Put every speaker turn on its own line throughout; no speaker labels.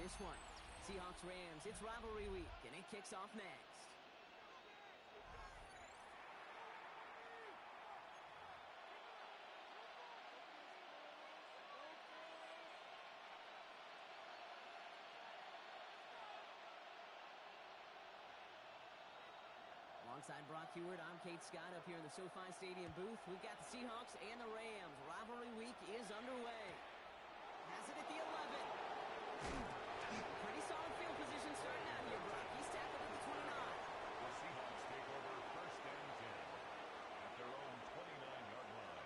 this one. Seahawks-Rams, it's rivalry week, and it kicks off next. Alongside Brock Heward, I'm Kate Scott up here in the SoFi Stadium booth. We've got the Seahawks and the Rams. Rivalry week is underway. Has it at the 11. Pretty solid field position starting out here, Brock. He's tackled at the 29.
The Seahawks take over first and 10 at their own 29-yard line.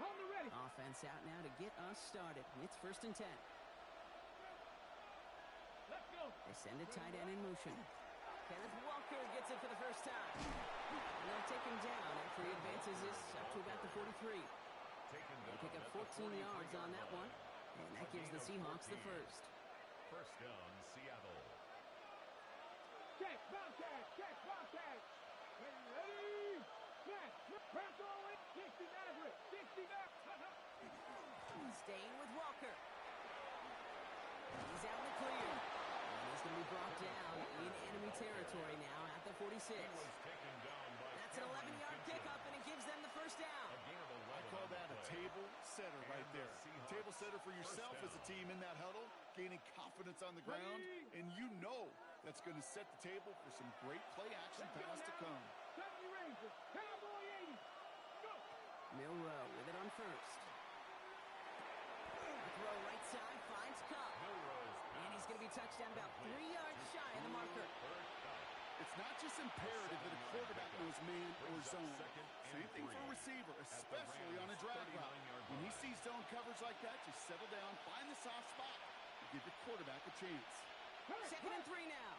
Hold it ready.
Offense out now to get us started. It's first and 10.
Let's go.
They send a tight end in motion. Kenneth Walker gets it for the first time. And they'll take him down after he advances this up to about the 43. They pick up 14 yards on that one, and that gives the Seahawks the first.
First down, Seattle.
Check, bounce catch. Ready, catch. Press all in. 60 Nazareth. 60 Nazareth.
Staying with Walker. He's out in the clear. And he's going to be brought down in enemy territory now at the 46. That's an 11-yard pickup, and it gives them the first down.
I call that a table setter right there. Table setter for yourself as a team in that huddle, gaining confidence on the ground, and you know that's going to set the table for some great play-action pass to come.
70 Rangers. Cowboy 80. Go.
Milrow with it on first. Throw right side, finds Cup. And he's going to be touched down about 3 yards shy of the marker.
It's not just imperative that a quarterback knows man or zone. Same thing for a receiver, especially on a drag route. When he sees zone coverage like that, just settle down, find the soft spot, and give your quarterback a chance.
Second and 3 now.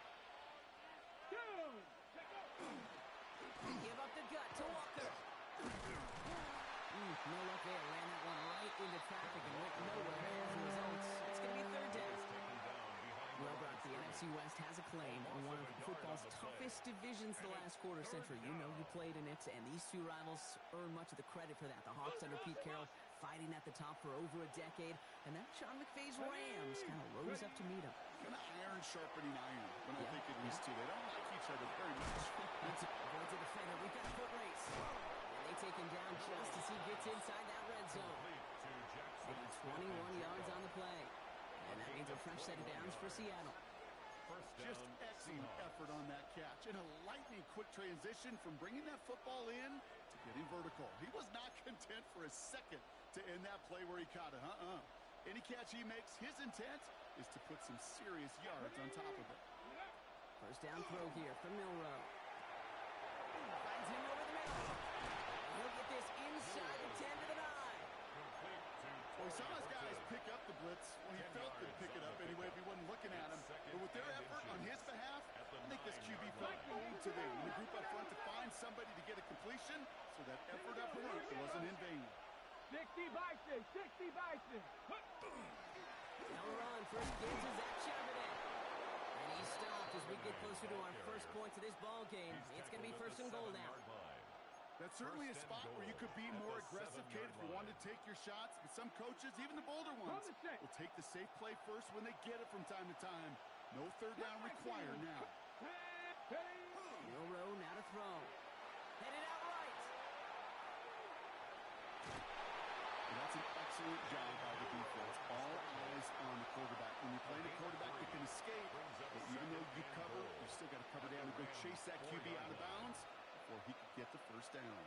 Go.
Give up the gut to Walker. No luck there. Ran that one right into traffic and went nowhere as a result. It's going to be third down. Well, Brock, the NFC West has a claim on one of football's toughest divisions the last quarter century. You know you played in it, and these two rivals earn much of the credit for that. The Hawks under Pete Carroll fighting at the top for over a decade, and that Sean McVay's Rams kind of rose up to meet them.
Kind of iron sharpening iron when I think it is too. They don't like each other very much.
Going to the defender. We've got a foot race. And they take him down just as he gets inside that red zone. And 21 yards on the play. And that means a fresh set of downs for Seattle.
Just excellent effort on that catch. And a lightning quick transition from bringing that football in to getting vertical. He was not content for a second to end that play where he caught it. Any catch he makes, his intent is to put some serious yards on top of it.
First down throw here from Milrow. Finds him over the middle. And he'll get this inside the 10 to the 9.
Well, he saw his guys pick up the blitz. Well, he felt they'd pick it up anyway if he wasn't looking at him. But with their effort on his behalf, I think this QB felt owed to them. And the group up front to find somebody to get a completion, so that effort up front wasn't in vain.
60 Bison. 60 Bison.
Now we're on. First game to Zach Charbonnet. And he's stopped as we get closer to our first point to this ball game. It's going to be first and goal now.
That's certainly a spot where you could be more aggressive, Kate, if you wanted to take your shots. But some coaches, even the bolder ones, will take the safe play first when they get it from time to time. No third down required now.
Milrow now to throw. Headed out right.
And that's an excellent job by the defense. All eyes on the quarterback. When you play the quarterback, you can escape. But even though you cover, you still got to cover down and go chase that QB out of bounds before he could get the first down.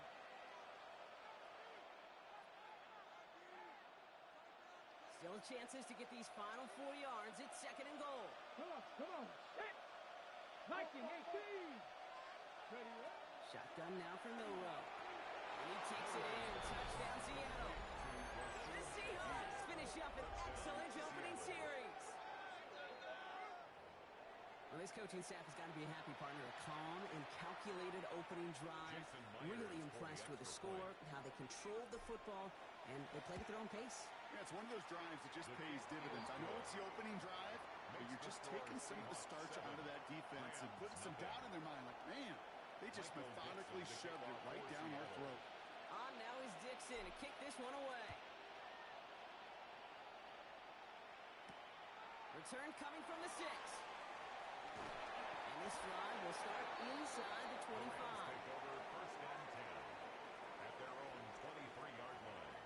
Still chances to get these final 4 yards. It's second and goal.
Come on. Hit. Viking 18. Ready,
Shotgun now for Milrow. And he takes it in. Touchdown, Seattle. The Seahawks finish up an excellent opening series. Well, this coaching staff has got to be a happy partner. A calm and calculated opening drive. Really impressed with the score, how they controlled the football, and they played at their own pace.
Yeah, it's one of those drives that just pays dividends. I know it's the opening drive, but you're just taking some of the starch out of that defense and putting some doubt in their mind. Like, man, they just methodically shoved it right down our throat.
On now is Dixon to kick this one away. Return coming from the 6. And this drive will start inside the 25.
Take over first and 10 at their own 23-yard line.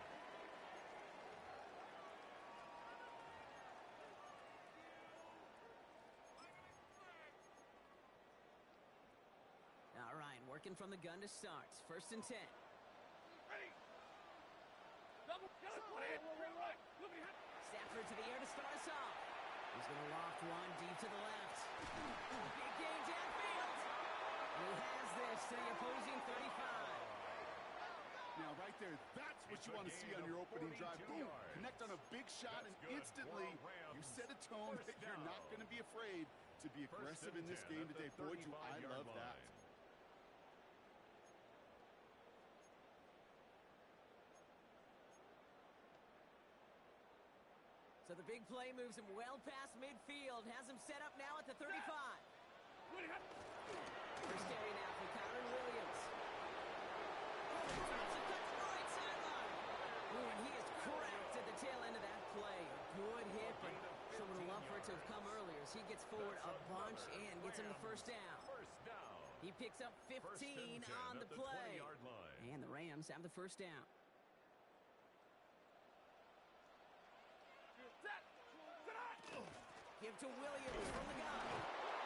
All right, working from the gun to start. First and 10.
Ready. Double. Put it.
Stafford to the air to start us off. He's going to loft one deep to the left. Big game downfield. And he has this to the opposing 35.
Now, right there, that's what you want to see on your opening drive. Boom, connect on a big shot, and instantly you set a tone that you're not going to be afraid to be aggressive in this game today. Boy, do I love that.
So the big play moves him well past midfield. Has him set up now at the 35. First carry now for Connor Williams. Drops a cut to the right sideline. Ooh, and he is cracked at the tail end of that play. A good hit, but someone would love for it to have come earlier as he gets forward a bunch and gets him the first down. He picks up 15 on the play. And the Rams have the first down. Give to Williams from the gun.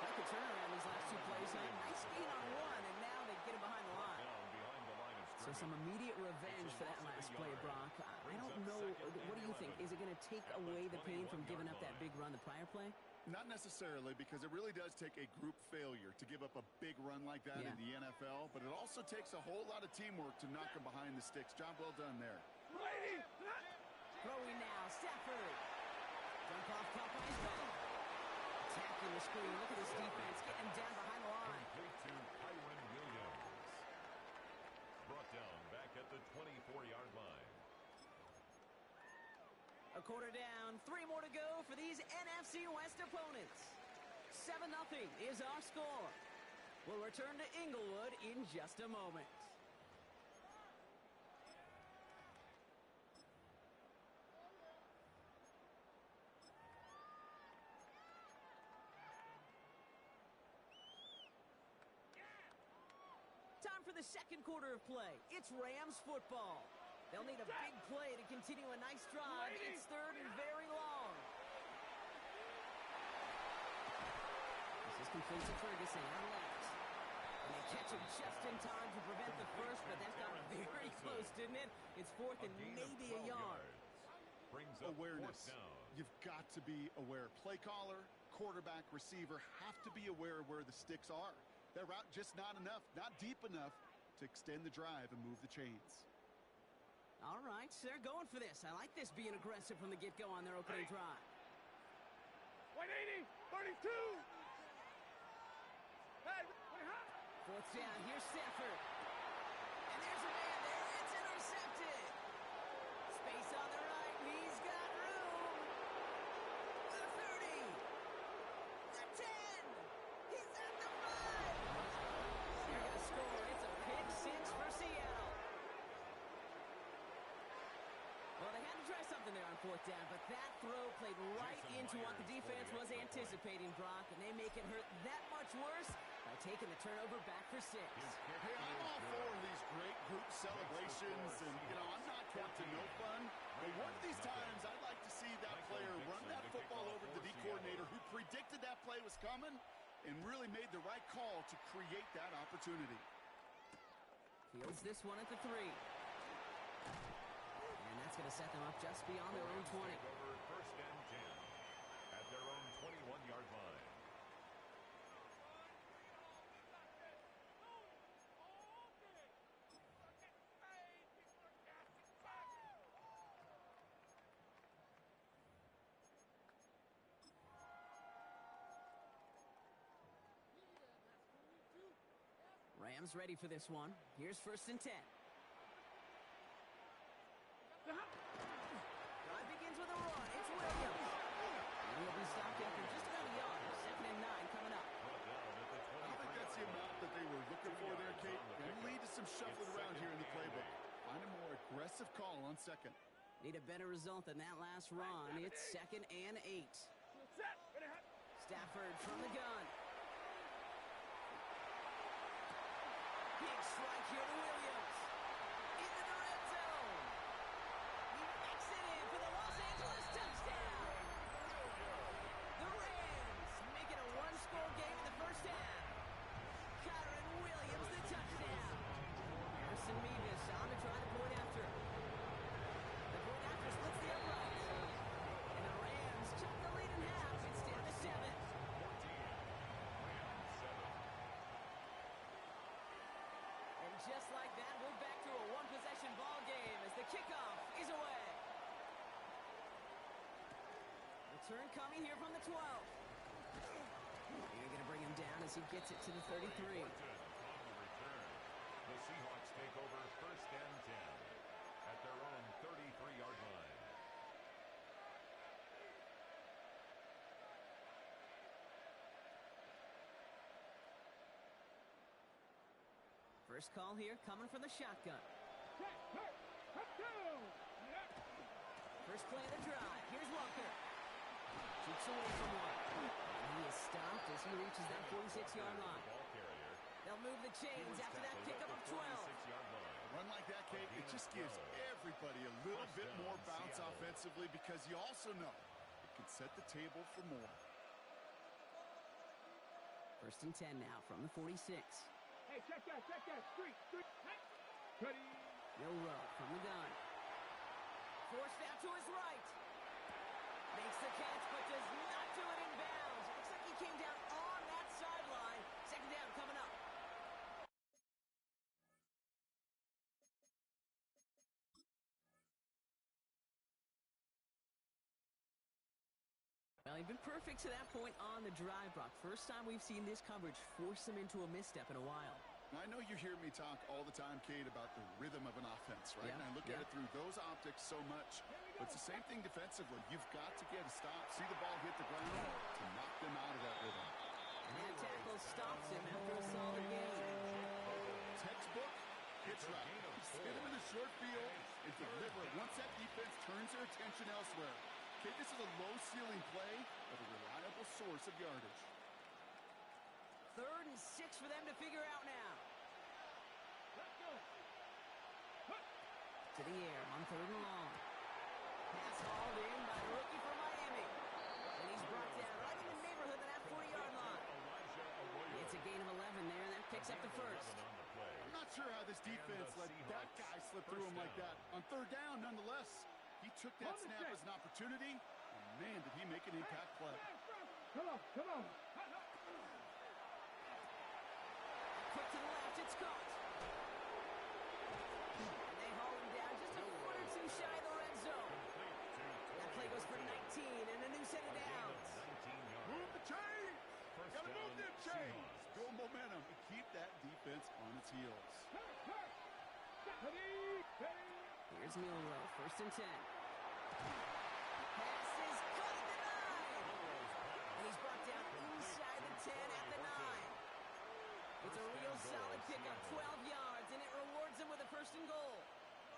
Like a turnaround these last two plays. Nice gain on one, and now they get him behind the line. So some immediate revenge for that last play, Brock. I don't know. What do you think? Is it going to take away the pain from giving up that big run the prior play?
Not necessarily, because it really does take a group failure to give up a big run like that in the NFL, but it also takes a whole lot of teamwork to knock him behind the sticks. Job well done there.
Throwing now, Stafford. Jump off top by his back. Attacking the screen. Look at this defense getting him down behind the line.
Complete to Kyron Williams. Brought down back at the 24-yard line.
A quarter down, 3 more to go for these NFC West opponents. 7-0 is our score. We'll return to Inglewood in just a moment. Time for the second quarter of play. It's Rams football. They'll need a big play to continue a nice drive. It's third and very long. This is complete to Ferguson on left. And they catch him just in time to prevent the first, but that got very close, didn't it? It's fourth and maybe a yard.
Awareness. You've got to be aware. Play caller, quarterback, receiver have to be aware of where the sticks are. That route just not enough, not deep enough to extend the drive and move the chains.
All right, so they're going for this. I like this being aggressive from the get-go on their opening drive.
180, 32. Hey,
Fourth down, here's Stafford. And there's a man there. It's intercepted. Space on the right. He's got room. The 30. The 10. He's at the 5. They're going to score. It's a pick six for Seattle. Well, they had to try something there on fourth down, but that throw played right into what the defense was anticipating, Brock, and they make it hurt that much worse by taking the turnover back for 6.
Hey, I'm all for these great group celebrations, and, I'm not to no fun, but one of these times I'd like to see that player run that football over to the D coordinator who predicted that play was coming and really made the right call to create that opportunity.
Fields this one at the 3. And that's going to set them up just beyond their own 20.
Over first and 10 at their own 21-yard line.
Rams ready for this one. Here's first and 10. Drive begins with a run. It's Williams. And he'll be stopped after just about a yard. Second and 9 coming up.
I don't think that's the amount that they were looking for there, Kate. Going to lead to some shuffling around here in the playbook. Find a more aggressive call on second.
Need a better result than that last run. It's second and 8.
Set.
Stafford from the gun. Big strike here to Williams. Into the red zone. He makes it in for the Los Angeles touchdown. The Rams make it a one-score game in the first half. Kyron Williams, the touchdown. Harrison Mevis on to try the point after. The point after splits the uprights. And the Rams cut the lead in half. It's down to 7. And just like that, we're back to a one-possession ball game as the kickoff is away. Return coming here from the 12. They're going to bring him down as he gets it to the 33.
On the return, the Seahawks take over first and 10 at their own 33-yard line.
First call here coming from the shotgun. First play of the drive. Here's Walker. Shoots away from one. And he is stopped as he reaches that 46-yard line. They'll move the chains after that pickup of 12.
Run like that, Kate, it just gives everybody a little bit more bounce offensively because you also know it can set the table for more.
First and 10 now from the 46.
Hey, check that, street. Ready.
Milrow from the gun. Forced out to his right. Makes the catch, but does not do it in bounds. Looks like he came down on that sideline. Second down coming up. Well, he'd been perfect to that point on the drive, Brock. First time we've seen this coverage force him into a misstep in a while.
I know you hear me talk all the time, Kate, about the rhythm of an offense, right?
Yeah,
And I look at it through those optics so much. But it's the same thing defensively. You've got to get a stop, see the ball hit the ground to knock them out of that rhythm.
And that tackle stops him after a solid gain.
Textbook hits right. Hit him in the short field and deliver it once that defense turns their attention elsewhere. Kate, this is a low-ceiling play, but a reliable source of yardage.
3rd and 6 for them to figure out now.
Let's go.
To the air on 3rd and long. Pass hauled in by the rookie from Miami. And he's brought down right in the neighborhood of that 40-yard line. It's a gain of 11 there, and that picks up the first.
I'm not sure how this defense let that guy slip through him like that. On 3rd down, nonetheless, he took that snap as an opportunity, and man, did he make an impact play.
Come on.
Quick to the left, it's caught. And they haul him down just a foot or two shy of the red zone. That play goes for 19 and a new set of downs.
Move the chain! Gotta move them chains! Build momentum and keep that defense on its heels.
Here's Milrow, 1st and 10. Pass is caught at the 9. And he's brought down inside the 10 at the 9. It's a real solid pickup, 12 yards, and it rewards him with a 1st and goal.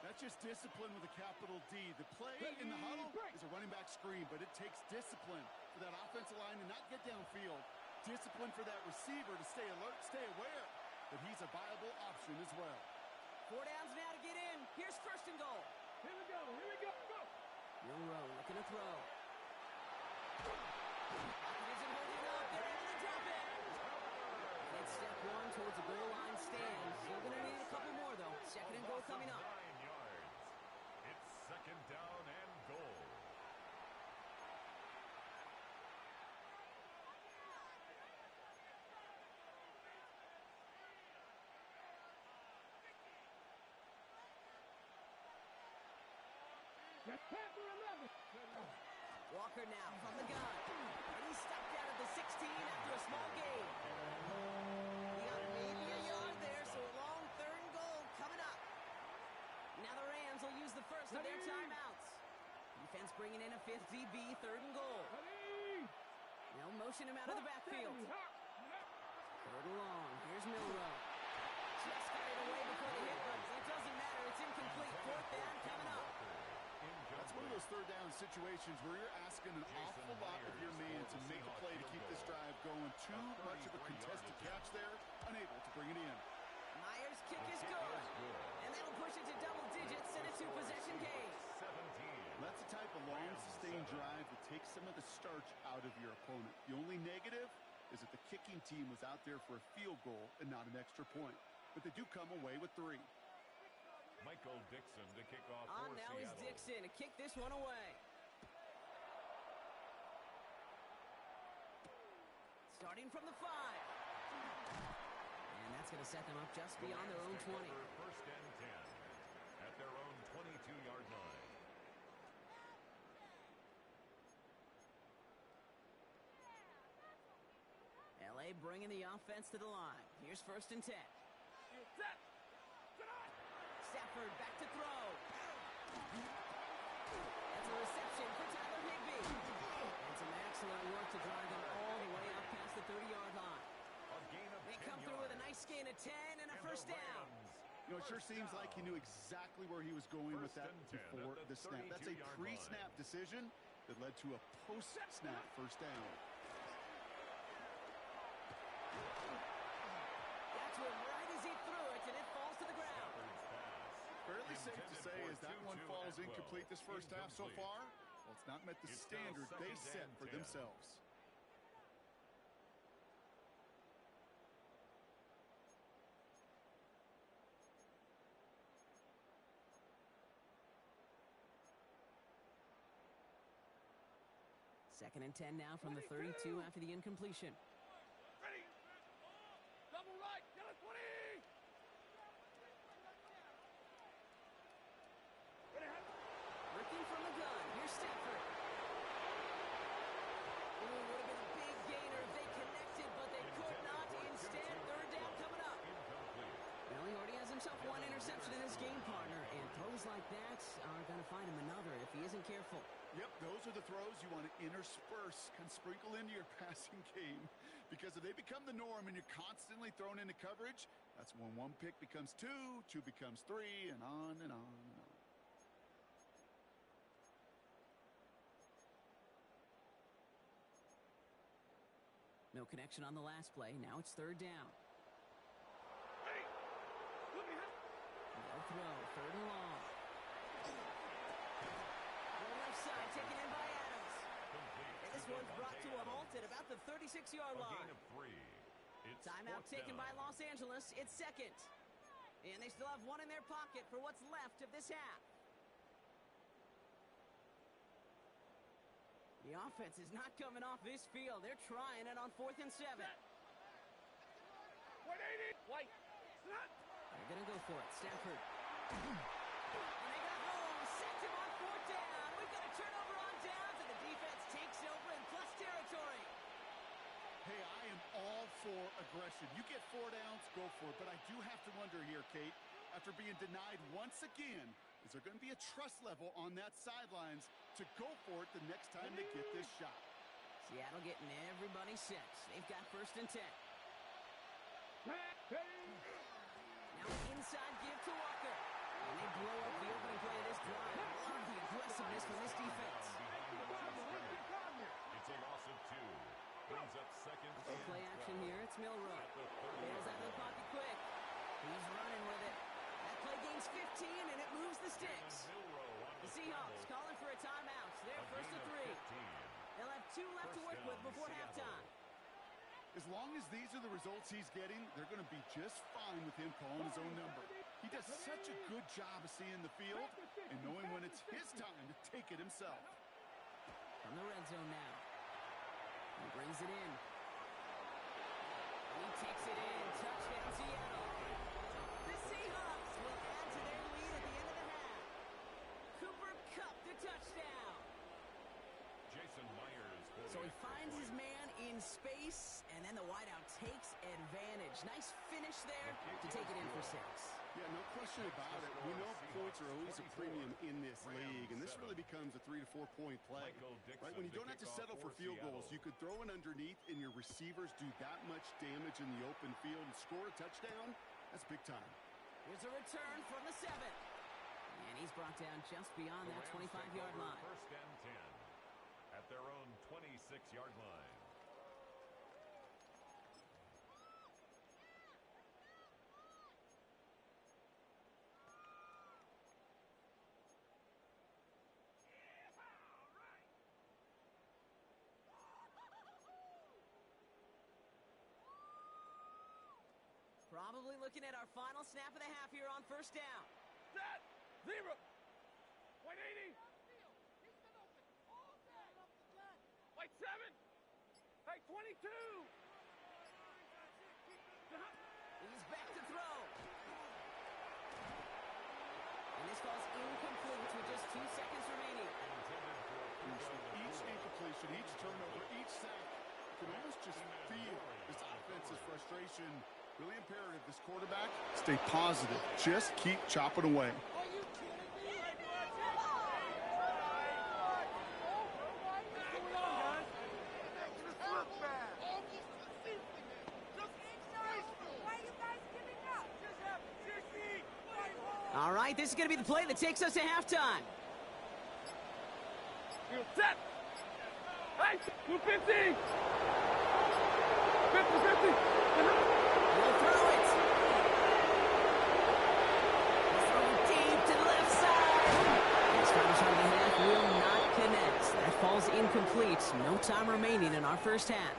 That's just discipline with a capital D. The play in the huddle is a running back screen, but it takes discipline for that offensive line to not get downfield. Discipline for that receiver to stay alert, stay aware that he's a viable option as well.
4 downs now to get in. Here's 1st and goal.
Here we go. Go.
Milrow looking to throw. Pocket isn't holding up. They're able to drop it. And it's step 1 towards the goal line stand. Still going to need a couple more, though. 2nd and goal coming up.
9 yards. It's 2nd down and goal.
Walker now from the gun. And he's stopped out at the 16 after a small gain. He got maybe a yard there, so a long 3rd and goal coming up. Now the Rams will use the first of their timeouts. Defense bringing in a 5th DB, 3rd and goal. They'll motion him out of the backfield. 3rd and long. Here's Milrow. Just got it away before the hit, but it doesn't matter. It's incomplete. 4th down coming up.
That's one of those third down situations where you're asking an awful lot of your man to make a play to keep this drive going. Too much of a contested catch there, unable to bring it in.
Myers' kick is good. And that'll push it to double digits in a two-possession game.
That's the type of long, sustained drive that takes some of the starch out of your opponent. The only negative is that the kicking team was out there for a field goal and not an extra point. But they do come away with 3.
Michael Dixon to kick off
On
for
now
Seattle.
is Dixon to kick this one away. Starting from the 5. And that's going to set them up just beyond their own 20.
First and 10 at their own 22-yard line.
LA bringing the offense to the line. Here's first and 10.
Set.
Stafford back to throw. That's a reception for Tyler Higbee. And some excellent work to drive them all the way out past the 30-yard line. They come through with a nice gain of 10 and a first down.
You know, it sure seems like he knew exactly where he was going with that before the snap. That's a pre-snap decision that led to a post-snap first down.
That's one right as he threw it, and it falls to the ground.
Fairly safe to say as that one falls incomplete this first half so far. Well, it's not met the standard they set for themselves.
Second and 10 now from the 32 after the incompletion.
Ready. Double right. Get it, 20.
Working from the gun. Here's Stafford. Ooh, would have been a big gainer if they connected, but they could not. Instead, third down coming up. Well, he already has himself one interception in this game, partner, and throws like that are going to find him another if he isn't careful.
Yep, those are the throws you want to intersperse, kind of sprinkle into your passing game. Because if they become the norm and you're constantly thrown into coverage, that's when one pick becomes 2, 2 becomes 3, and on and on and on.
No connection on the last play. Now it's third down. No throw. Third and long. Left side taken in by Adams. And this one's brought to a halt at about the 36-yard line. Timeout taken by Los Angeles. It's second. And they still have one in their pocket for what's left of this half. The offense is not coming off this field. They're trying it on 4th and 7.
180. White. Snap.
They're going to go for it. Stafford. And they got home. Sacked him on 4th down. We've got a turnover on downs, and the defense takes over in plus territory.
Hey, I am all for aggression. You get 4 downs, go for it. But I do have to wonder here, Kate, after being denied once again, is there going to be a trust level on that sidelines to go for it the next time they get this shot?
Seattle getting everybody set. They've got first and 10. Now an inside give to Walker. And they blow up the opening play of this drive. Love the aggressiveness from this defense.
It's a loss of 2. Brings up second.
No play action here. It's Milroe. Bails out of the pocket quick. He's running with it. That play gains 15, and it moves the sticks. The Seahawks calling for a timeout. They're first and 3. They'll have 2 left to work with before halftime.
As long as these are the results he's getting, they're going to be just fine with him calling his own number. He does such a good job of seeing the field and knowing when it's his time to take it himself.
From the red zone now. He brings it in. He takes it in. Touchdown, Seattle. The Seahawks will add to their lead at the end of the half. Cooper Kupp, the touchdown.
Jason Myers.
So he finds his man in space, and then the wideout takes advantage. Nice finish there to take it in for 6.
Yeah, no question about it. We know points are always a premium in this league, and this really becomes a 3 to 4 point play. Right? When you don't have to settle for field goals, you could throw it underneath, and your receivers do that much damage in the open field and score a touchdown. That's big time.
Here's a return from the 7. And And he's brought down just beyond that 25-yard line.
First and 10 at their own 26-yard line.
Probably looking at our final snap of the half here on first down.
Set. 0. 180. White 7. Hey, 22.
He's back to throw. And this ball's incomplete with just 2 seconds remaining.
Each incompletion, each turnover, each sack, you can almost just feel this offense's frustration. Really imperative, this quarterback, stay positive. Just keep chopping away.
Are you kidding me?
All right, this is going to be the play that takes us to halftime.
Set. Hey, 250. 50-50.
We'll throw it. He's throwing deep to the left side. This final shot of the half will not connect. That falls incomplete. No time remaining in our first half.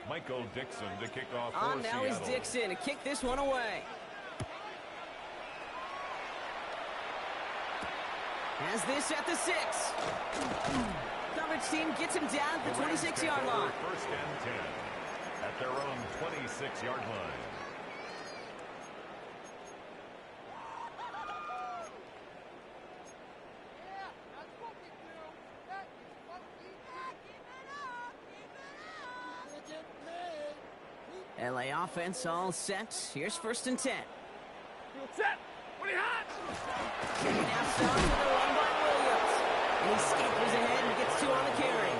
Michael Dixon to kick off for
On now is
Seattle.
Dixon to kick this one away. Has this at the 6. Coverage team gets him down at the 26-yard line.
First and 10 at their own 26-yard line.
LA offense all set. Here's first and 10.
Set. What are you hot?
Now starts with a run by Williams. And he scampers ahead and gets 2 on the carry.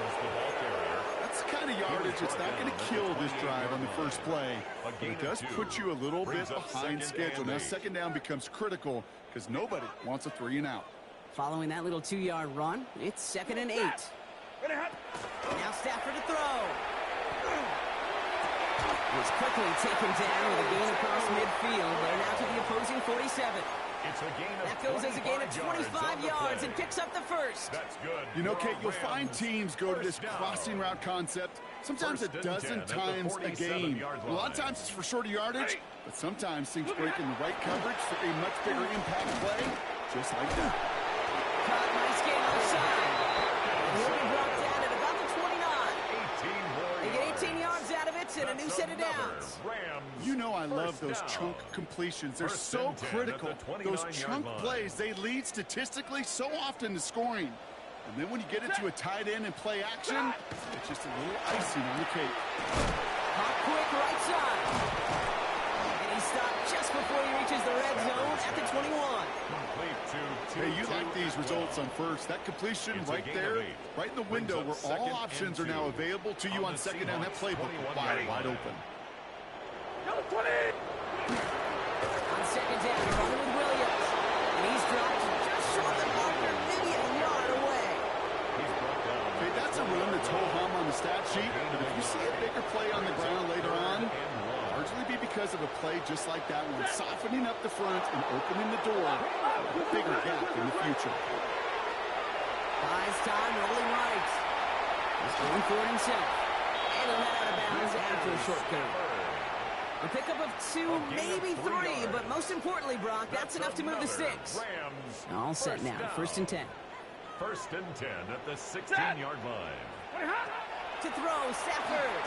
That's the kind of yardage that's not going to kill this drive on the first play. But it does put you a little bit behind schedule. Now second down becomes critical because nobody wants a 3 and out.
Following that little 2-yard run, it's second and 8. Now Stafford to throw. Was quickly taken down with a gain across midfield. They're now to the opposing 47.
It's a gain of
That goes as a gain of 25 yards and picks up the first.
That's good.
You know, Kate, you'll find teams go to this crossing route concept sometimes a dozen times a game. A lot of times it's for shorter yardage, but sometimes things break in the right coverage for a much bigger impact play, just like that.
Caught, nice gain offside. He'll be brought down at about the 29. They get 18 yards out of it and a new set of downs.
You know I love those chunk completions. They're so critical. Those chunk plays, they lead statistically so often to scoring. And then when you get into a tight end and play action, it's just a little icing on the cake.
Hot quick right side. And he stopped just before he reaches the red zone at the 21.
Hey, you like these results on first. That completion right there, right in the window where all options are now available to you on second down. That playbook wide open.
Go 20!
On second down, running with Williams. And he's dropped just short of the marker, maybe a yard away.
Okay, that's a run that's ho-hum on the stat sheet, but if you see a bigger play on the ground later on, largely be because of a play just like that one, softening up the front and opening the door for a bigger gap in the future.
Buys time, rolling right. He's going for it himself. And he'll head out of bounds after a short gain. A pickup of 2, maybe 3, but most importantly, Brock, that's enough to move the sticks. All set now, first and 10.
First and 10 at the 16-yard line.
To throw, Stafford.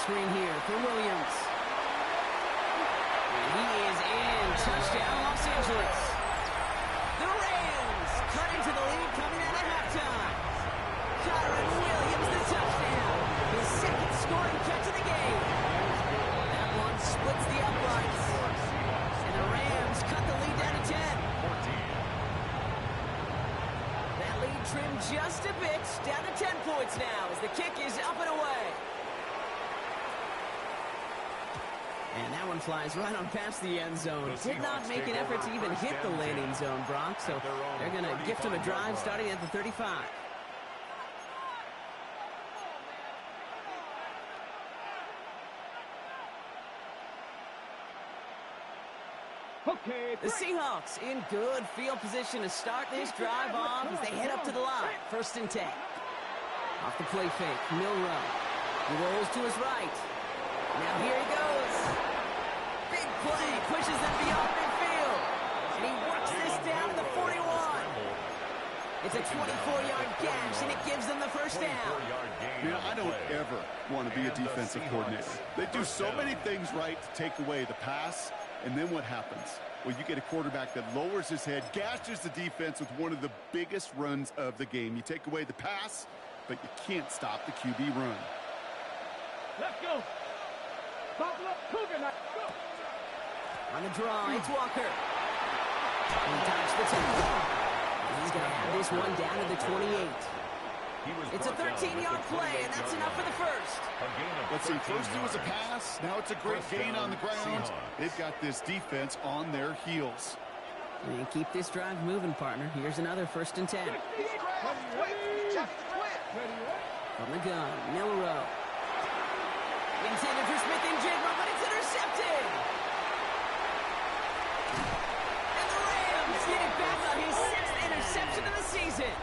Screen here for Williams. And he is in. Touchdown, Los Angeles. The Rams cut into the lead coming out of halftime. Kyron Williams, the touchdown. His second scoring catch of the game. That one splits the uprights. And the Rams cut the lead down to 10. That lead trimmed just a bit. Down to 10 points now as the kick is up and away. one flies right on past the end zone. Did not make an effort to even hit the landing zone, Brock. So they're going to gift him a drive starting at the 35. The Seahawks in good field position to start this drive off as they head up to the line. 1st and 10. Off the play fake, Milrow. He rolls to his right. Now here he goes. Big play, pushes them beyond midfield. And he works this down to the 41. It's a 24-yard gash, and it gives them the first down.
You know, I don't ever want to be a defensive coordinator. They do so many things right to take away the pass, and then what happens? Well, you get a quarterback that lowers his head, gashes the defense with one of the biggest runs of the game. You take away the pass, but you can't stop the QB run.
Let's go. Buffalo Cougar, let's go.
On the draw, it's Walker. He dodged the tackle. He's going to have this one down to the 28. It's a 13-yard play, and that's enough for the first.
Let's see, first it was a pass. Now it's a great gain on the ground. They've got this defense on their heels.
And keep this drive moving, partner. Here's another 1st and 10. From the gun, Milrow. Intended for Smith and Jigma, but it's intercepted. And the Rams get it back on his 6th interception of the season.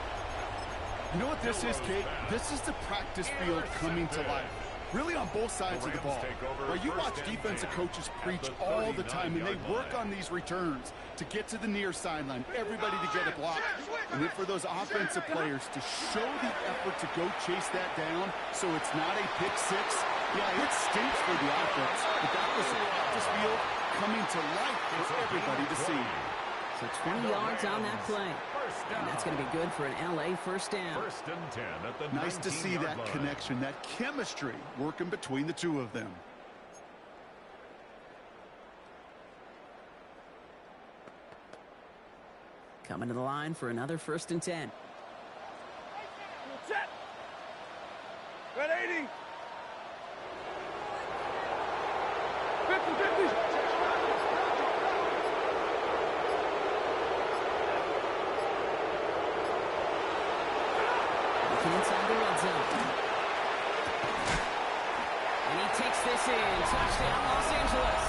You know what this is, Kate? This is the practice field coming to life. Really on both sides of the ball. Where you watch defensive coaches preach all the time, and they work on these returns to get to the near sideline, everybody to get a block. And then for those offensive players to show the effort to go chase that down so it's not a pick six. Yeah, it stinks for the offense, but that was the practice field coming to life for everybody to see.
So 20 yards on that play. And that's going to be good for an LA first down.
1st and 10 at the
nice to see that connection, that chemistry working between the two of them.
Coming to the line for another 1st and 10.
Set. Red 80. 50-50.
Inside the red zone. And he takes this in. Touchdown, Los Angeles.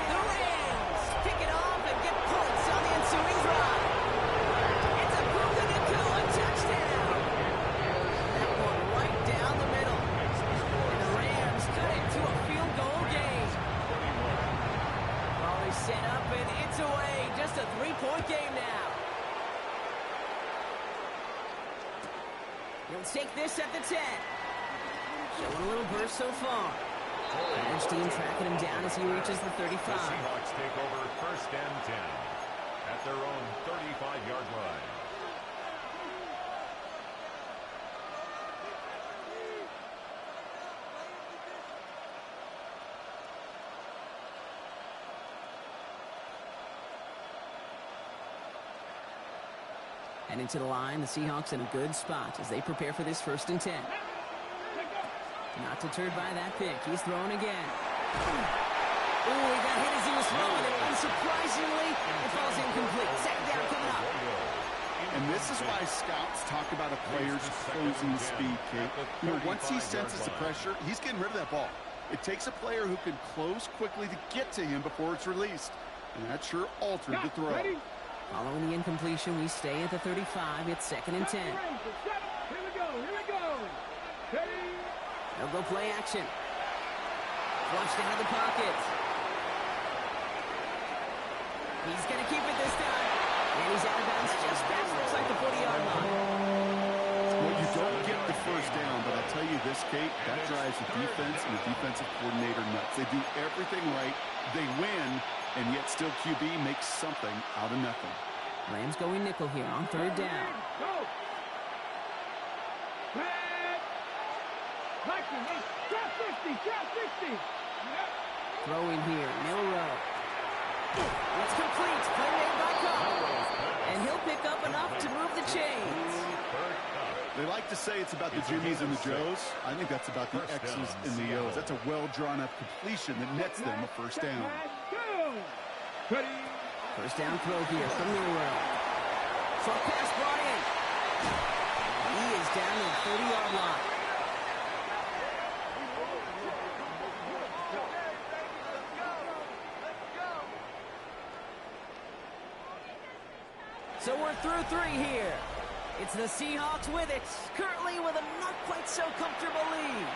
The Rams pick it off and get points on the ensuing drive. It's a Puka Nacua touchdown. That one right down the middle. And the Rams cut it to a field goal game. Ball is set up and it's away. Just a 3-point game now. He'll take this at the 10. Showing a little burst so far. Edge team tracking him down as he reaches the 35.
The Seahawks take over 1st and 10 at their own 35-yard line.
Heading to the line, the Seahawks in a good spot as they prepare for this 1st and 10. Not deterred by that pick. He's throwing again. Oh, he got hit as he was throwing it. Unsurprisingly, it falls incomplete. 2nd down coming up.
And this is why scouts talk about a player's closing speed, Kate. You know, once he senses the pressure, he's getting rid of that ball. It takes a player who can close quickly to get to him before it's released. And that sure altered the throw.
Following the incompletion, we stay at the 35. It's 2nd and 10.
Here we go. Here we go. Ready.
They'll go play action. Flushed out of the pocket. He's going to keep it this time. And he's out of bounds just past, looks like the 40-yard line.
Well, you don't get the first down, but I'll tell you this, Kate, that drives the defense and the defensive coordinator nuts. They do everything right. They win. And yet still QB makes something out of nothing.
Rams going nickel here on 3rd down.
Go. Drop 60.
Throwing here, Milrow. It's complete. Play made by Cobb. And he'll pick up enough to move the chains.
They like to say it's about the Jimmies and the Joes. I think that's about the X's and the O's. That's a well-drawn-up completion that nets them a first down.
First down throw here from Milroe. Short pass brought in. He is down to the 30-yard line. So we're through 3 here. It's the Seahawks with it, currently with a not quite so comfortable lead.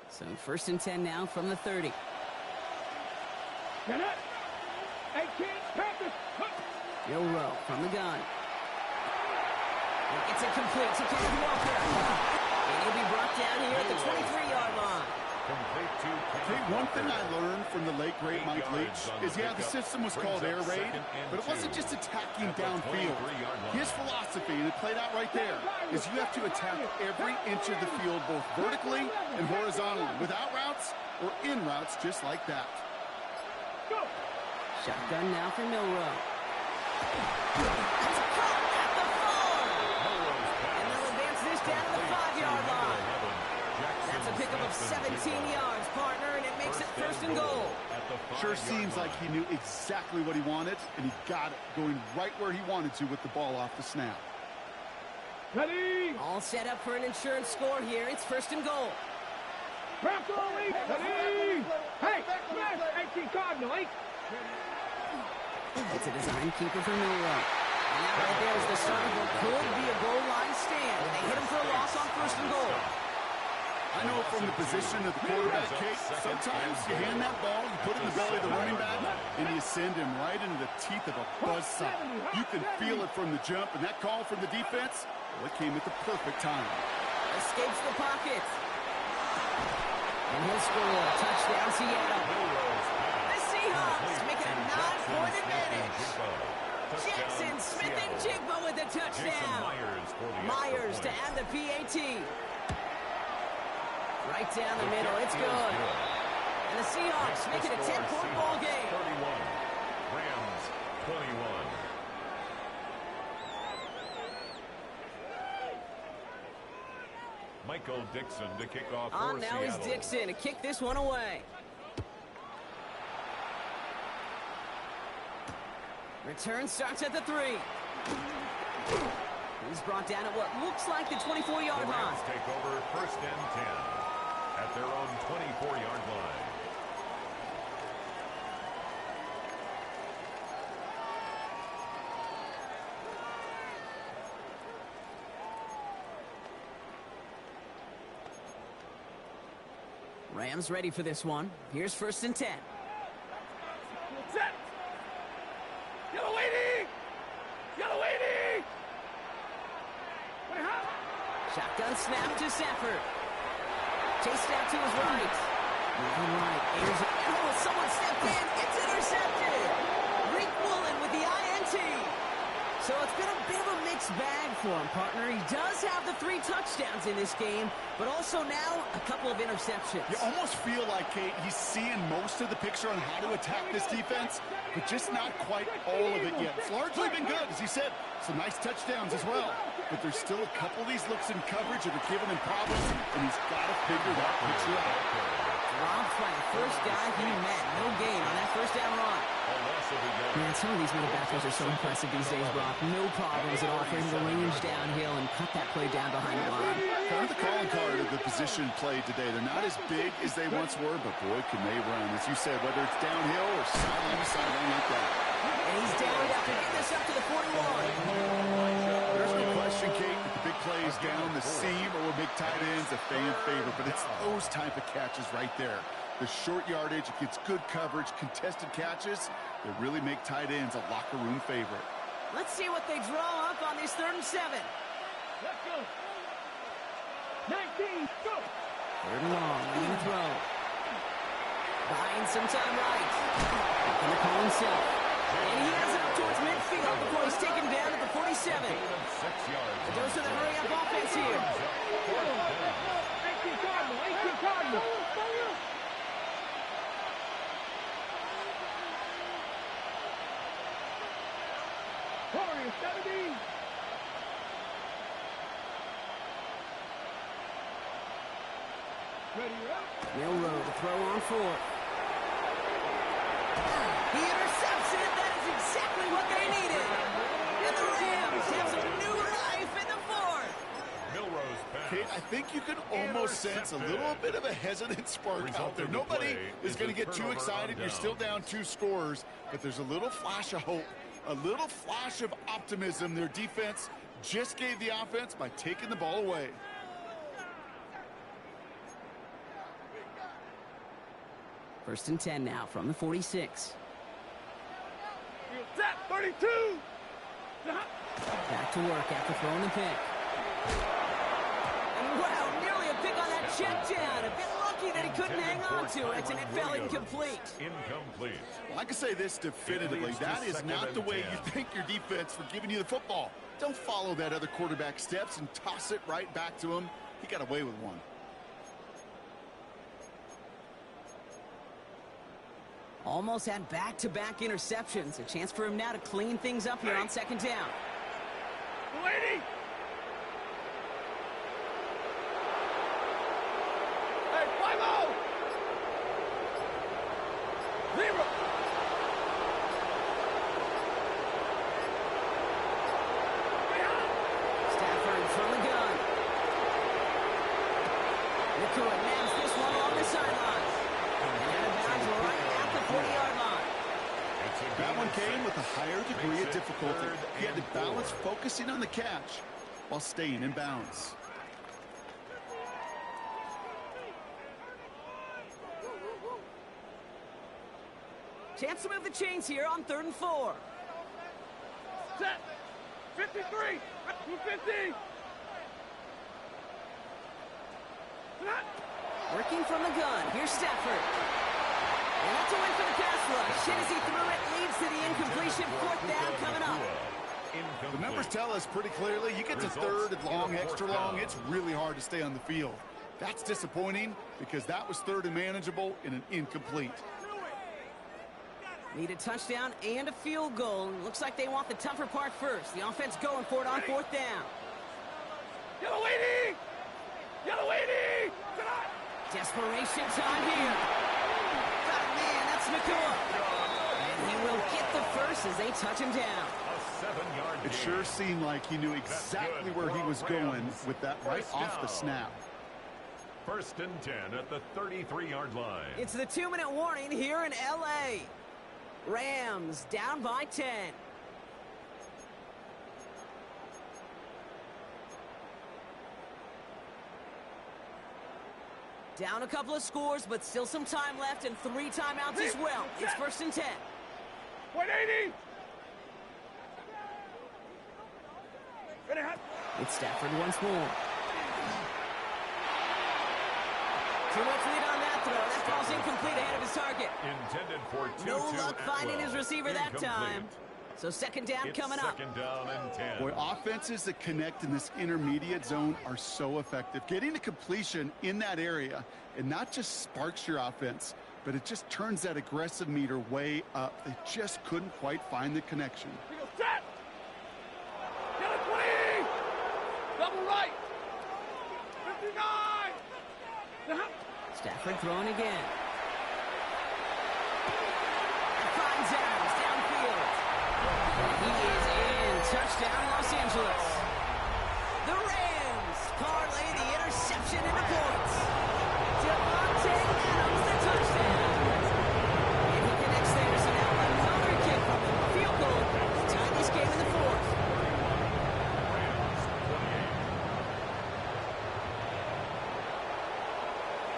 So first and 10 now from the 30. Milroe from the gun. It's incomplete to Kenneth Walker. And he'll be brought down here at the 23-yard line.
Okay, one thing I learned from the late, great Mike Leach is, yeah, the system was called air raid, but it wasn't just attacking downfield. His philosophy, and it played out right there, is you have to attack every inch of the field, both vertically and horizontally, without routes or in routes, just like that.
Shotgun now for Milroe. That's a cut at the 4. And they'll advance this down to the 5-yard line. That's a pickup of 17 yards, partner, and it makes it first and goal.
Sure seems like he knew exactly what he wanted, and he got it, going right where he wanted to with the ball off the snap.
Ready?
All set up for an insurance score here. It's first and goal.
Ready? Hey, smash! 18 Cardinal,
It's a design keeper for Milroe. And now right there is the start of what could be a goal line stand. And they hit him for a loss on first and goal.
I know from the position of the quarterback, Kate, sometimes you hand that ball, you put it in the belly of the running back, and you send him right into the teeth of a buzzsaw. You can feel it from the jump, and that call from the defense, well, it came at the perfect time.
Escapes the pocket. And he'll score. Touchdown, Seattle. The Seahawks make it a 9-point advantage. Jackson, Smith, and Jigba with the touchdown. Myers to add the PAT. Right down the middle. It's good. And the Seahawks make it a 10-point ball game.
31. Rams 21. Michael Dixon to kick off for
On now is
Seattle.
Dixon to kick this one away. Return starts at the 3. He's brought down at what looks like the 24-yard
The
line.
Rams take over first and 10 at their own 24-yard line.
Rams ready for this one. Here's first and 10.
Set! Yellow 80! Yellow 80!
Shotgun snap to Safford. Chase snap to his right. Moving right. Airs it. Oh, someone stepped in. It's intercepted. Rick Woolen with the INT. So it's been a bit of a mixed bag for him, partner. He does have the 3 touchdowns in this game, but also now a couple of interceptions.
You almost feel like, Kate, he's seeing most of the picture on how to attack this defense, but just not quite all of it yet. It's largely been good, as you said. Some nice touchdowns as well. But there's still a couple of these looks in coverage that are giving him problems, and he's got to figure that picture out.
Dropped by the first guy he met. No gain on that first down run. Man, some of these middle backers are so impressive these days, Brock. No problems at all for him to range downhill and cut that play down behind the line.
Kind of the calling card of the position played today. They're not as big as they once were, but boy, can they run. As you said, whether it's downhill or sideline to sideline like that.
And he's down after getting this up to the 41.
There's no question, Kate, that the big plays down the seam or big tight ends a fan favorite, but it's those type of catches right there. The short yardage, it gets good coverage, contested catches that really make tight ends a locker room favorite.
Let's see what they draw up on this 3rd and 7.
Let's go! 19, go!
3rd and long, leading the throw. Buying some time right. And the call himself. And he has it up towards midfield before he's taken down at the 47. A dose of the hurry-up offense here.
18 Cardinal, 18 Cardinal! Corey, 70. Ready, up.
Milrow to throw on fourth. He intercepts it. That is exactly what they needed. And the Rams have some new life in the fourth.
Milrow's pass.
Kate, I think you can almost sense a little bit of a hesitant spark out there. Nobody is going to get too excited. You're still down 2 scores, but there's a little flash of hope, a little flash of optimism. Their defense just gave the offense by taking the ball away.
First and 10 now from the 46.
Set, 32.
Back to work after throwing the pick. And wow, nearly a pick on that check down. A bit lucky that he couldn't hang on to it, and it fell incomplete.
Incomplete.
Well, I can say this definitively. That is not the way you thank your defense for giving you the football. Don't follow that other quarterback steps and toss it right back to him. He got away with one.
Almost had back-to-back interceptions. A chance for him now to clean things up here on second down.
Lady. Hey, 5-0. 0.
Stafford from the gun. Nakua nabs this one along the sideline. And out of bounds right at the 40-yard line.
That one came with a higher degree of difficulty. He had to balance focusing on the catch while staying in bounds.
Chance to move the chains here on 3rd and 4.
Set. 53. 250.
Working from the gun. Here's Stafford. And that's away for the pass rush. And as he threw it, leads to the incompletion. 4th down coming up.
The numbers tell us pretty clearly, you get to 3rd and long, extra long, it's really hard to stay on the field. That's disappointing because that was 3rd and manageable in an incomplete.
Need a touchdown and a field goal. Looks like they want the tougher part first. The offense going for it on 4th down.
Yellow lady. Yellow lady.
Desperation time here. Got a man, that's Nakua. And he will get the first as they touch him down.
A 7-yard
It sure seemed like he knew exactly where he was going with that right off the snap.
First and 10 at the 33-yard line.
It's the 2-minute warning here in L.A. Rams down by 10. Down a couple of scores, but still some time left and 3 timeouts as well. It's 1st and 10.
180.
It's Stafford once more. Too much lead on that throw. That ball's incomplete ahead of his target.
Intended for 2-2.
No luck finding his receiver that time. So second down coming up.
Second down and 10.
Boy, offenses that connect in this intermediate zone are so effective. Getting the completion in that area, it not just sparks your offense, but it just turns that aggressive meter way up. They just couldn't quite find the connection.
Set. Get a 20. Double right. 59.
Stafford throwing again. Finds Adams downfield. He is in. Touchdown, Los Angeles. The Rams parlay the interception into points. Devontae Adams, the touchdown. And he connects there, so now another kick from him. Field goal to tie this game in the 4th.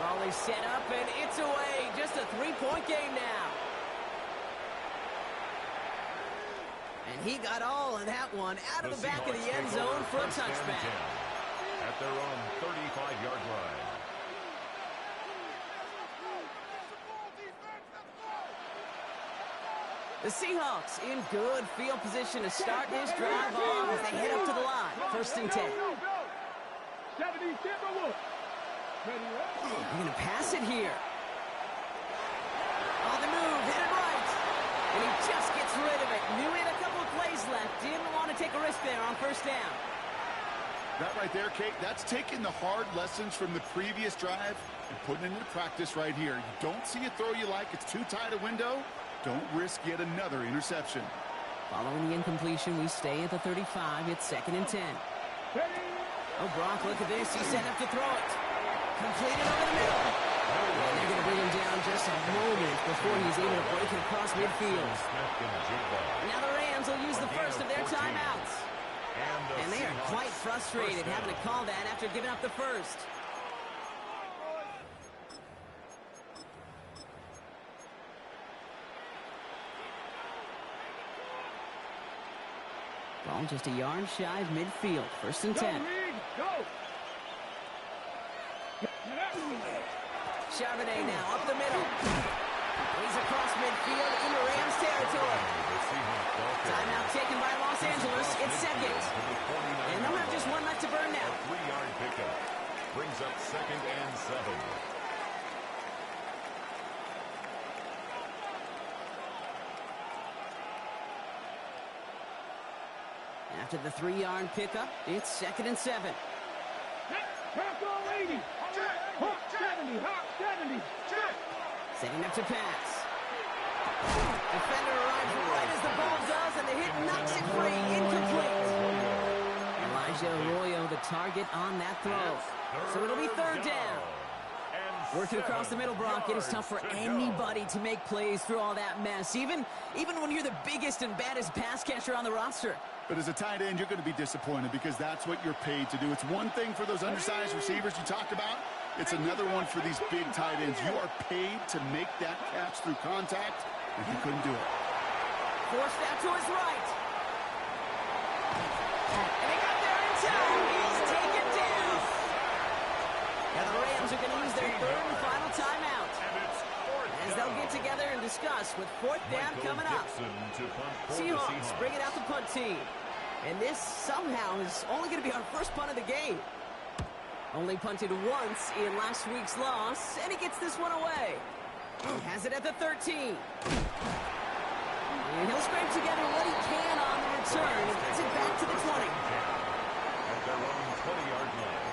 Raleigh set up, and it's away. Just a 3-point game now. And he got all of that one out of the back of the end zone for a touchback.
At their own 35-yard line.
The Seahawks in good field position to start this drive off as they head up to the line. 1st and 10. They're going to pass it here. On the move, headed right. And he just gets rid of it. Knew he had a couple of plays left. Didn't want to take a risk there on first down.
That right there, Kate, that's taking the hard lessons from the previous drive and putting it into practice right here. You don't see a throw you like. It's too tight a window. Don't risk yet another interception.
Following the incompletion, we stay at the 35. It's 2nd and 10. Oh, Brock, look at this. He's set up to throw it. Completed over the middle. And they're going to bring him down just a moment before he's able to break it across midfield. Now the Rams will use the first of their timeouts. And they are quite frustrated having to call that after giving up the first. Ball just a yard shy of midfield. 1st and 10. Charbonnet now up the middle. He's across midfield into Rams territory. Timeout taken by Los Angeles. It's 2nd. And they'll have just one left to burn now.
3-yard pickup brings up 2nd and 7.
After the 3-yard pickup, it's 2nd and 7. Setting up to pass. Defender arrives right as the ball does, and the hit knocks it free. Incomplete. Elijah Arroyo, the target on that throw. So it'll be 3rd down. Working across the middle, Brock, it is tough for anybody to make plays through all that mess, even when you're the biggest and baddest pass catcher on the roster.
But as a tight end, you're going to be disappointed because that's what you're paid to do. It's one thing for those undersized receivers you talked about. It's another one for these big tight ends. You are paid to make that catch through contact, and he couldn't do it.
Forced out to his right. And he got there in time. He's taken down. Now the Rams are going to use their 3rd and final timeout, as they'll get together and discuss with 4th down coming up. Seahawks bring it out the punt team. And this somehow is only going to be our first punt of the game. Only punted once in last week's loss, and he gets this one away. Has it at the 13. And he'll scrape together what he can on the return and gets it back to the 20.
At their own 20-yard line.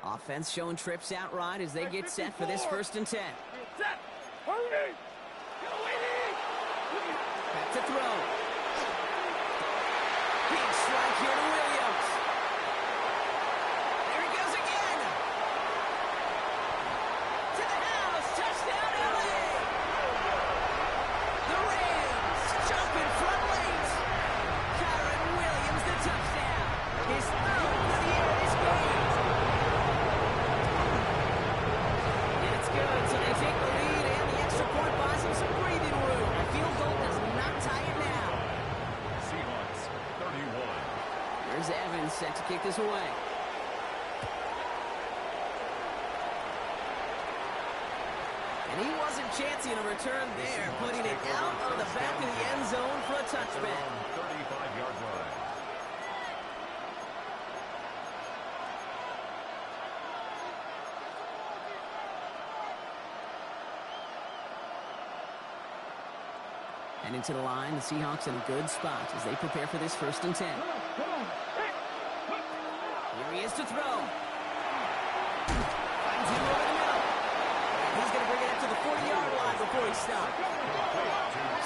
Offense showing trips out right as they get set for this 1st and 10. Back to throw. Big strike here to Williams. There he goes again. To the house. Touchdown, LA. The Rams jump in front late. Kyron Williams the touchdown. His 3rd of the year in this game. Good, so they take the lead, and the extra point buys them some breathing room. A field goal does not tie it now.
Seahawks 31.
There's Evans set to kick this away. And he wasn't chancing a return there, putting it out of the back of the end zone for a touchback.
35-yard line.
And into the line, the Seahawks in a good spot as they prepare for this 1st and 10. Here he is to throw. Finds him over the middle. And he's going to bring it up to the 40-yard line before he stops.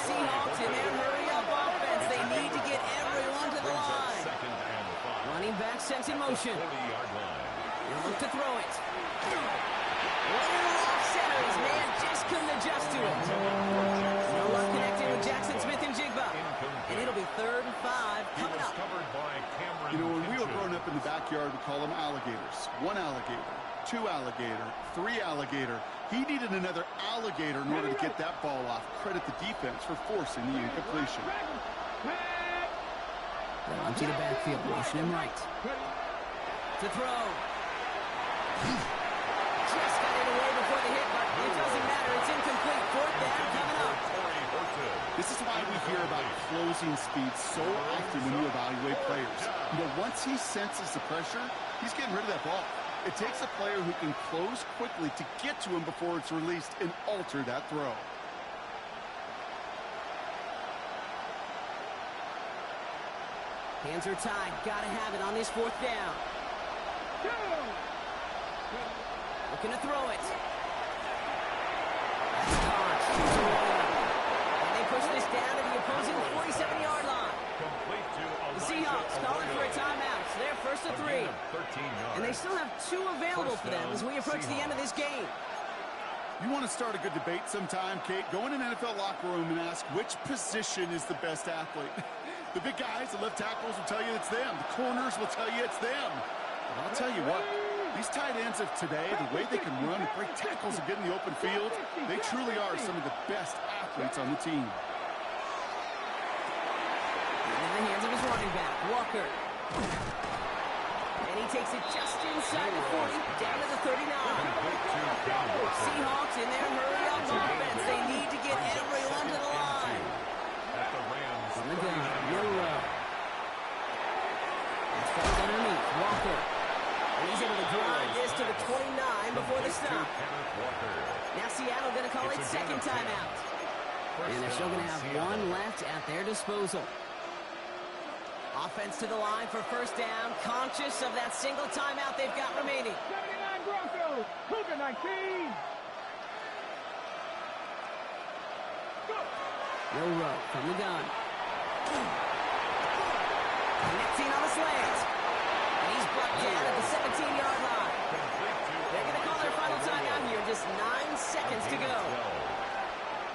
Seahawks in their hurry-up offense. They need to get everyone to the line. Running back sent in motion. He'll look to throw it. Running off center. His man just couldn't adjust to it. No luck connecting with Jackson Smith-Njigba. And it'll be 3rd and 5 coming up.
You know, when we were growing up in the backyard, we call them alligators. 1 alligator, 2 alligator, 3 alligator. He needed another alligator in order to get that ball off. Credit the defense for forcing the incompletion.
They'll empty the backfield, motion him right. To throw. Just got it away before the hit, but it doesn't matter.
hear about closing speed so often when you evaluate players. You know, once he senses the pressure, he's getting rid of that ball. It takes a player who can close quickly to get to him before it's released and alter that throw.
Hands are tied. Gotta have it on this fourth down. Looking to throw it. That's caught. And they push this down to the opposing 47-yard line. The Seahawks calling for a timeout. So they're first and 3. And they still have 2 available for them as we approach the end of this game.
You want to start a good debate sometime, Kate? Go in an NFL locker room and ask which position is the best athlete. The big guys, the left tackles will tell you it's them. The corners will tell you it's them. But I'll tell you what, these tight ends of today, the way they can run and break tackles and get in the open field, they truly are some of the best athletes on the team.
In the hands of his running back, Walker. And he takes it just inside the 40, down to the 39. Seahawks in their hurry-up offense. They need to get everyone to the line. On the gun, Euro. It's fouled underneath, Walker. And he's able to drive this to the 29 before the stop. Now Seattle going to call it second timeout. And they're still going to have 1 left at their disposal. Offense to the line for first down, conscious of that single timeout they've got remaining.
79 Broncos, Cougar 19. Go.
Euro from the gun. Connecting on the slant. And he's brought down at the 17-yard line. They're going to call their final timeout here. Just 9 seconds to go.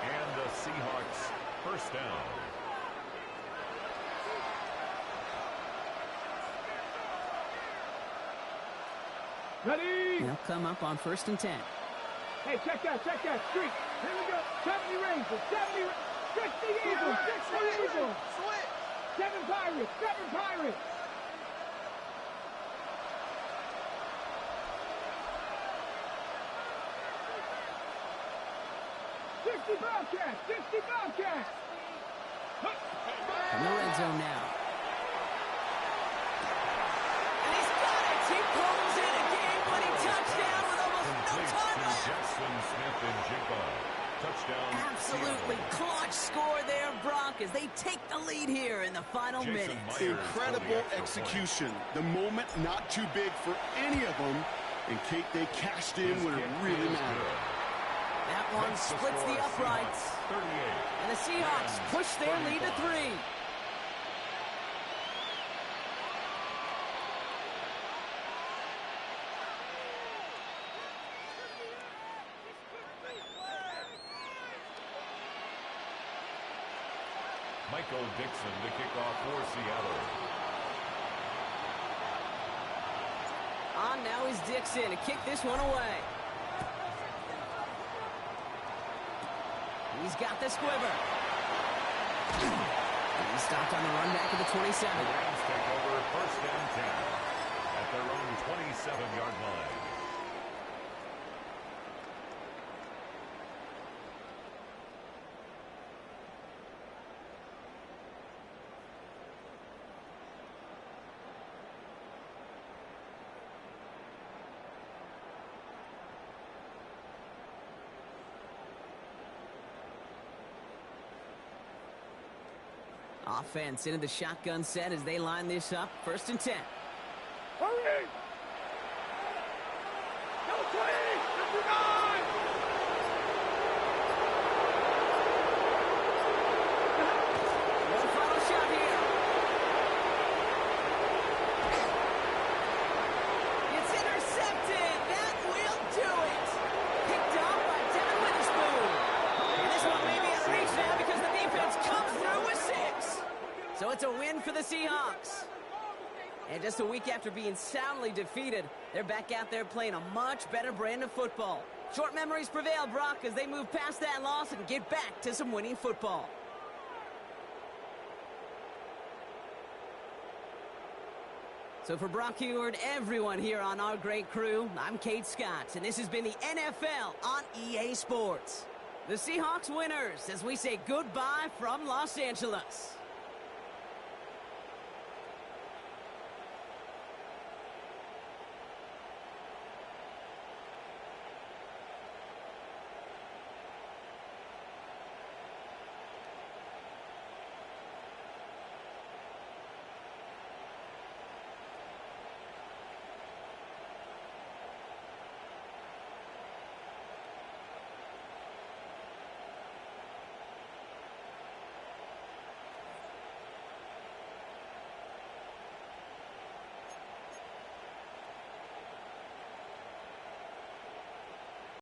And the Seahawks first down.
Ready?
They'll come up on first and 10.
Hey, check that streak. Here we go. 70 Rangers, 70 60 Eagles, 60 Eagles. 7 Pirates, 7 Pirates. 60 Bobcats, 60 Bobcats.
From the red zone now. And he's got it. He pulls in a game-winning touchdown with almost no time left.
Jackson Smith and Jigba. Touchdown.
Absolutely clutch score there, Brock, as they take the lead here in the final minutes.
Incredible execution. The moment not too big for any of them. And Kate, they cashed in when it really mattered.
That one splits the uprights.
38.
And the Seahawks push their lead to 3.
Michael Dixon to kick off for Seattle.
On now is Dixon to kick this one away. He's got the squiver. He's stopped on the run back at the 27.
The Rams take over first and 10 at their own 27-yard line.
Offense into the shotgun set as they line this up. First and 10.
Hurry! Double 20! Number 9!
One final shot here. It's intercepted. That will do it. Picked up by Devin Witherspoon. And this one may be out of reach now because the defense comes through with 6. So it's a win for the Seahawks. And just a week after being soundly defeated, they're back out there playing a much better brand of football. Short memories prevail, Brock, as they move past that loss and get back to some winning football. So for Brock Heward, everyone here on our great crew, I'm Kate Scott, and this has been the NFL on EA Sports. The Seahawks winners as we say goodbye from Los Angeles.